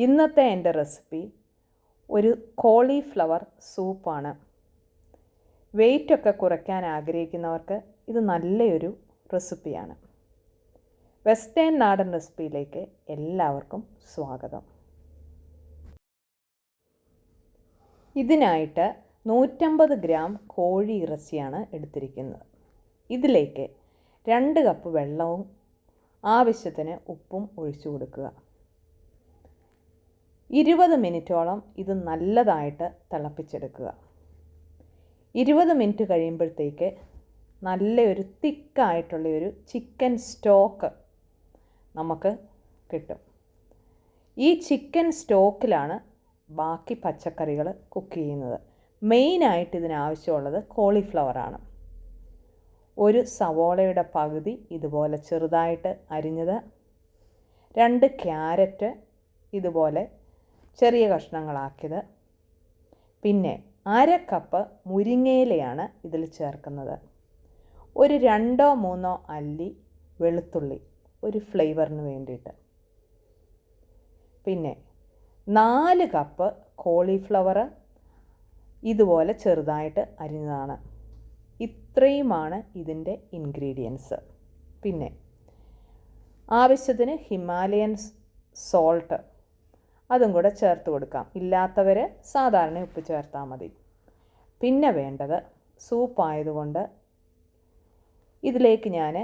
ഇന്നത്തെ എൻ്റെ റെസിപ്പി ഒരു കോളിഫ്ലവർ സൂപ്പാണ്. വെയിറ്റൊക്കെ കുറയ്ക്കാൻ ആഗ്രഹിക്കുന്നവർക്ക് ഇത് നല്ലൊരു റെസിപ്പിയാണ്. വെസ്റ്റേൺ നാടൻ റെസിപ്പിയിലേക്ക് എല്ലാവർക്കും സ്വാഗതം. ഇതിനായിട്ട് 150 ഗ്രാം കോഴി ഇറച്ചിയാണ് എടുത്തിരിക്കുന്നത്. ഇതിലേക്ക് 2 കപ്പ് വെള്ളവും ആവശ്യത്തിന് ഉപ്പും ഒഴിച്ചു കൊടുക്കുക. 20 മിനിറ്റോളം ഇത് നല്ലതായിട്ട് തിളപ്പിച്ചെടുക്കുക. 20 മിനിറ്റ് കഴിയുമ്പോഴത്തേക്ക് നല്ലൊരു തിക്കായിട്ടുള്ളൊരു ചിക്കൻ സ്റ്റോക്ക് നമുക്ക് കിട്ടും. ഈ ചിക്കൻ സ്റ്റോക്കിലാണ് ബാക്കി പച്ചക്കറികൾ കുക്ക് ചെയ്യുന്നത്. മെയിനായിട്ട് ഇതിനാവശ്യമുള്ളത് കോളിഫ്ലവറാണ്. ഒരു സവോളയുടെ പകുതി ഇതുപോലെ ചെറുതായിട്ട് അരിഞ്ഞത്, 2 ക്യാരറ്റ് ഇതുപോലെ ചെറിയ കഷ്ണങ്ങളാക്കിയത്, പിന്നെ 1/2 കപ്പ് മുരിങ്ങയിലയാണ് ഇതിൽ ചേർക്കുന്നത്. ഒരു 2-3 അല്ലി വെളുത്തുള്ളി ഒരു ഫ്ലേവറിന് വേണ്ടിയിട്ട്. പിന്നെ 4 കപ്പ് കോളിഫ്ലവർ ഇതുപോലെ ചെറുതായിട്ട് അരിഞ്ഞതാണ്. ഇത്രയുമാണ് ഇതിൻ്റെ ഇൻഗ്രീഡിയൻസ്. പിന്നെ ആവശ്യത്തിന് ഹിമാലയൻ സോൾട്ട് അതും കൂടെ ചേർത്ത് കൊടുക്കാം. ഇല്ലാത്തവർ സാധാരണ ഉപ്പ് ചേർത്താൽ മതി. പിന്നെ വേണ്ടത് സൂപ്പായതുകൊണ്ട് ഇതിലേക്ക് ഞാൻ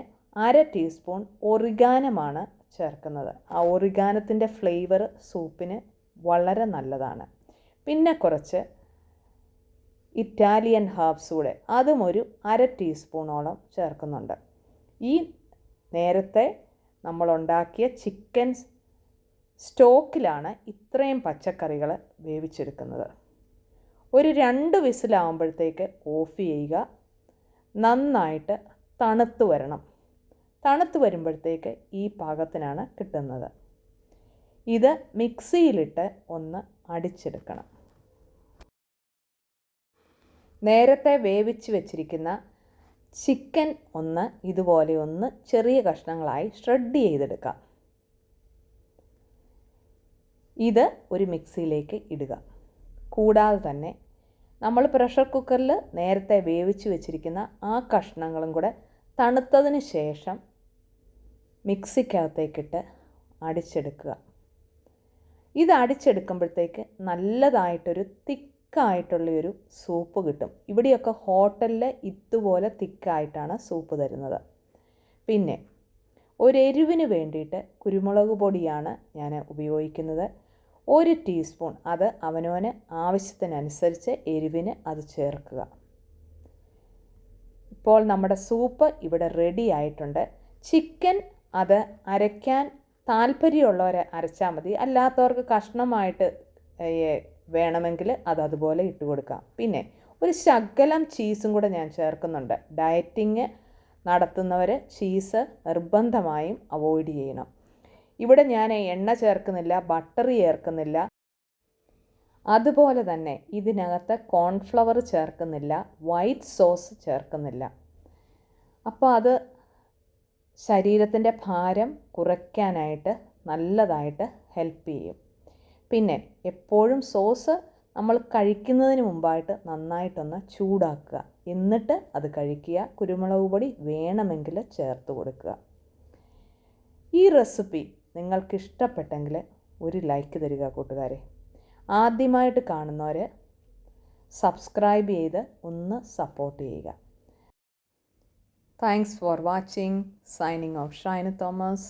1/2 ടീസ്പൂൺ ഒറിഗാനമാണ് ചേർക്കുന്നത്. ആ ഒറിഗാനത്തിൻ്റെ ഫ്ലേവർ സൂപ്പിന് വളരെ നല്ലതാണ്. പിന്നെ കുറച്ച് ഇറ്റാലിയൻ ഹെർബ്സ് കൂടെ അതും ഒരു 1/2 ടീസ്പൂണോളം ചേർക്കുന്നുണ്ട്. ഈ നേരത്തെ നമ്മളുണ്ടാക്കിയ ചിക്കൻ സ്റ്റോക്കിലാണ് ഇത്രയും പച്ചക്കറികൾ വേവിച്ചെടുക്കുന്നത്. ഒരു 2 വിസിലാവുമ്പോഴത്തേക്ക് ഓഫ് ചെയ്യുക. നന്നായിട്ട് തണുത്ത് വരണം. തണുത്ത് വരുമ്പോഴത്തേക്ക് ഈ പാകത്തിനാണ് കിട്ടുന്നത്. ഇത് മിക്സിയിലിട്ട് ഒന്ന് അടിച്ചെടുക്കണം. നേരത്തെ വേവിച്ച് വെച്ചിരിക്കുന്ന ചിക്കൻ ഇതുപോലെ ചെറിയ കഷ്ണങ്ങളായി ഷ്രെഡ് ചെയ്തെടുക്കാം. ഇത് ഒരു മിക്സിയിലേക്ക് ഇടുക. കൂടാതെ തന്നെ നമ്മൾ പ്രഷർ കുക്കറിൽ നേരത്തെ വേവിച്ച് വെച്ചിരിക്കുന്ന ആ കഷ്ണങ്ങളും കൂടെ തണുത്തതിന് ശേഷം മിക്സിക്കകത്തേക്കിട്ട് അടിച്ചെടുക്കുക. ഇത് അടിച്ചെടുക്കുമ്പോഴത്തേക്ക് നല്ലതായിട്ടൊരു തിക്കായിട്ടുള്ളൊരു സൂപ്പ് കിട്ടും. ഇവിടെയൊക്കെ ഹോട്ടലിൽ ഇതുപോലെ തിക്കായിട്ടാണ് സൂപ്പ് തരുന്നത്. പിന്നെ ഒരു എരിവിന് വേണ്ടിയിട്ട് കുരുമുളക് പൊടിയാണ് ഞാൻ ഉപയോഗിക്കുന്നത്. 1 ടീസ്പൂൺ, അത് അവനവന് ആവശ്യത്തിനനുസരിച്ച് എരിവിന് അത് ചേർക്കുക. ഇപ്പോൾ നമ്മുടെ സൂപ്പ് ഇവിടെ റെഡി ആയിട്ടുണ്ട്. ചിക്കൻ അത് അരയ്ക്കാൻ താല്പര്യമുള്ളവരെ അരച്ചാൽ മതി. അല്ലാത്തവർക്ക് കഷ്ണമായിട്ട് വേണമെങ്കിൽ അതുപോലെ ഇട്ട് കൊടുക്കാം. പിന്നെ ഒരു ശകലം ചീസും കൂടെ ഞാൻ ചേർക്കുന്നുണ്ട്. ഡയറ്റിങ് നടത്തുന്നവർ ചീസ് നിർബന്ധമായും അവോയ്ഡ് ചെയ്യണം. ഇവിടെ ഞാൻ എണ്ണ ചേർക്കുന്നില്ല, ബട്ടർ ചേർക്കുന്നില്ല. അതുപോലെ തന്നെ ഇതിനകത്ത് കോൺഫ്ലവർ ചേർക്കുന്നില്ല, വൈറ്റ് സോസ് ചേർക്കുന്നില്ല. അപ്പോൾ അത് ശരീരത്തിൻ്റെ ഭാരം കുറയ്ക്കാനായിട്ട് നല്ലതായിട്ട് ഹെൽപ്പ് ചെയ്യും. പിന്നെ എപ്പോഴും സോസ് നമ്മൾ കഴിക്കുന്നതിന് മുമ്പായിട്ട് നന്നായിട്ടൊന്ന് ചൂടാക്കുക. എന്നിട്ട് അത് കഴിക്കുക. കുരുമുളക് പൊടി വേണമെങ്കിൽ ചേർത്ത് കൊടുക്കുക. ഈ റെസിപ്പി നിങ്ങൾക്കിഷ്ടപ്പെട്ടെങ്കിൽ ഒരു ലൈക്ക് തരിക കൂട്ടുകാരെ. ആദ്യമായിട്ട് കാണുന്നവർ സബ്സ്ക്രൈബ് ചെയ്ത് ഒന്ന് സപ്പോർട്ട് ചെയ്യുക. Thanks for watching. Signing off Shaina Thomas.